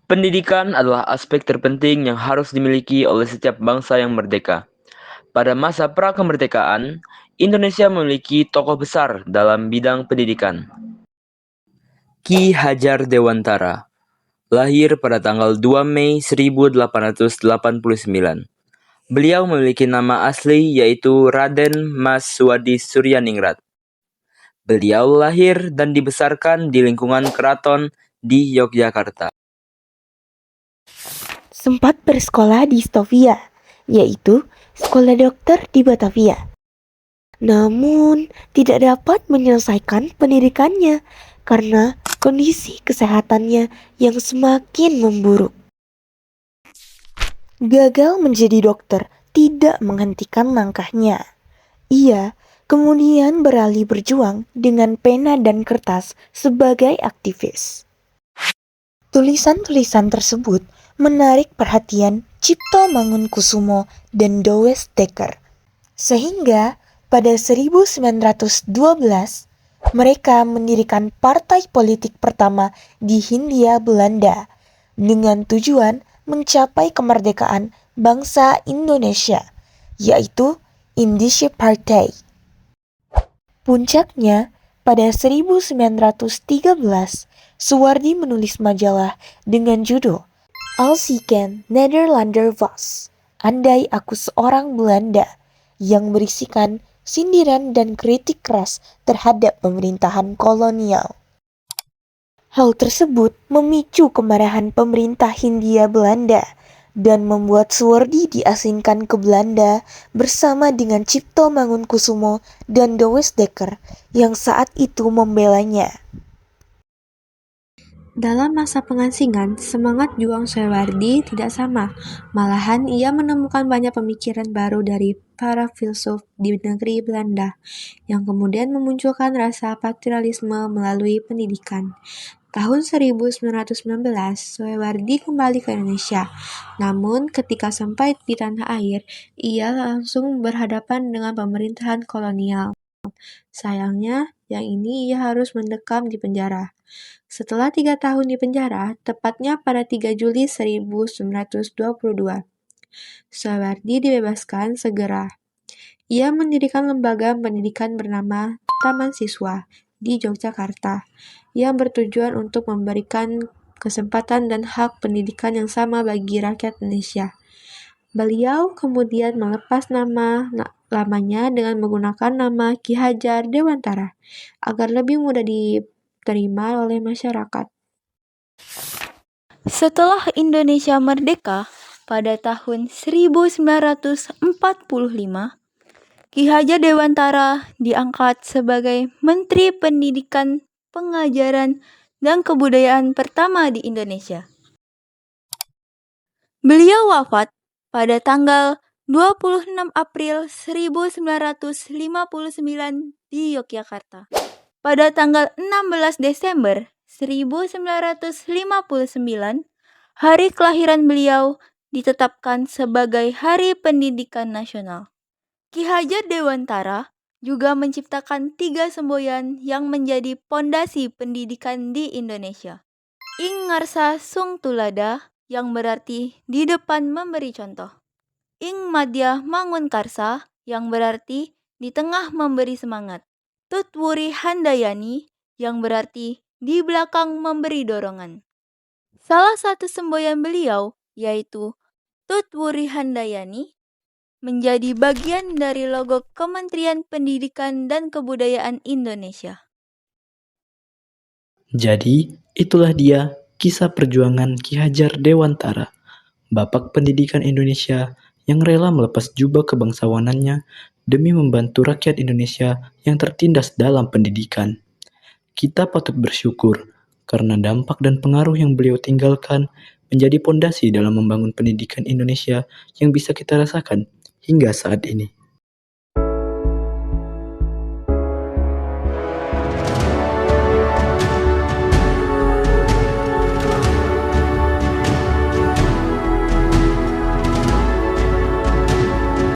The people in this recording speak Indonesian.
Pendidikan adalah aspek terpenting yang harus dimiliki oleh setiap bangsa yang merdeka. Pada masa pra-kemerdekaan, Indonesia memiliki tokoh besar dalam bidang pendidikan. Ki Hajar Dewantara, lahir pada tanggal 2 Mei 1889. Beliau memiliki nama asli yaitu Raden Mas Suwadi Suryaningrat. Beliau lahir dan dibesarkan di lingkungan keraton di Yogyakarta. Sempat bersekolah di Stovia, yaitu sekolah dokter di Batavia. Namun, tidak dapat menyelesaikan pendidikannya karena kondisi kesehatannya yang semakin memburuk. Gagal menjadi dokter tidak menghentikan langkahnya. Ia kemudian beralih berjuang dengan pena dan kertas sebagai aktivis. Tulisan-tulisan tersebut menarik perhatian Cipto Mangunkusumo dan Douwes Dekker. Sehingga pada 1912 mereka mendirikan partai politik pertama di Hindia Belanda dengan tujuan mencapai kemerdekaan bangsa Indonesia, yaitu Indische Partij. Puncaknya, pada 1913, Suwardi menulis majalah dengan judul Als ik een Nederlander was, andai aku seorang Belanda, yang berisikan sindiran dan kritik keras terhadap pemerintahan kolonial. Hal tersebut memicu kemarahan pemerintah Hindia Belanda dan membuat Suwardi diasingkan ke Belanda bersama dengan Cipto Mangunkusumo dan Douwes Dekker yang saat itu membelanya. Dalam masa pengasingan, semangat juang Suwardi tidak sama. Malahan ia menemukan banyak pemikiran baru dari para filsuf di negeri Belanda, yang kemudian memunculkan rasa patriotisme melalui pendidikan. Tahun 1919, Suwardi kembali ke Indonesia. Namun, ketika sampai di tanah air, ia langsung berhadapan dengan pemerintahan kolonial. Sayangnya, yang ini ia harus mendekam di penjara. Setelah 3 tahun di penjara, tepatnya pada 3 Juli 1922, Suwardi dibebaskan segera. Ia mendirikan lembaga pendidikan bernama Taman Siswa di Yogyakarta, yang bertujuan untuk memberikan kesempatan dan hak pendidikan yang sama bagi rakyat Indonesia. Beliau kemudian melepas nama lamanya dengan menggunakan nama Ki Hajar Dewantara agar lebih mudah diterima oleh masyarakat. Setelah Indonesia merdeka pada tahun 1945, Ki Hajar Dewantara diangkat sebagai Menteri Pendidikan, Pengajaran, dan Kebudayaan pertama di Indonesia. Beliau wafat pada tanggal 26 April 1959 di Yogyakarta. Pada tanggal 16 Desember 1959, hari kelahiran beliau ditetapkan sebagai Hari Pendidikan Nasional. Ki Hajar Dewantara juga menciptakan 3 semboyan yang menjadi pondasi pendidikan di Indonesia. Ing Ngarsa Sung Tulada, yang berarti di depan memberi contoh. Ing Madya Mangun Karsa, yang berarti di tengah memberi semangat. Tut Wuri Handayani, yang berarti di belakang memberi dorongan. Salah satu semboyan beliau, yaitu Tut Wuri Handayani, menjadi bagian dari logo Kementerian Pendidikan dan Kebudayaan Indonesia. Jadi, itulah dia kisah perjuangan Ki Hajar Dewantara, Bapak Pendidikan Indonesia yang rela melepas jubah kebangsawanannya demi membantu rakyat Indonesia yang tertindas dalam pendidikan. Kita patut bersyukur karena dampak dan pengaruh yang beliau tinggalkan menjadi pondasi dalam membangun pendidikan Indonesia yang bisa kita rasakan hingga saat ini.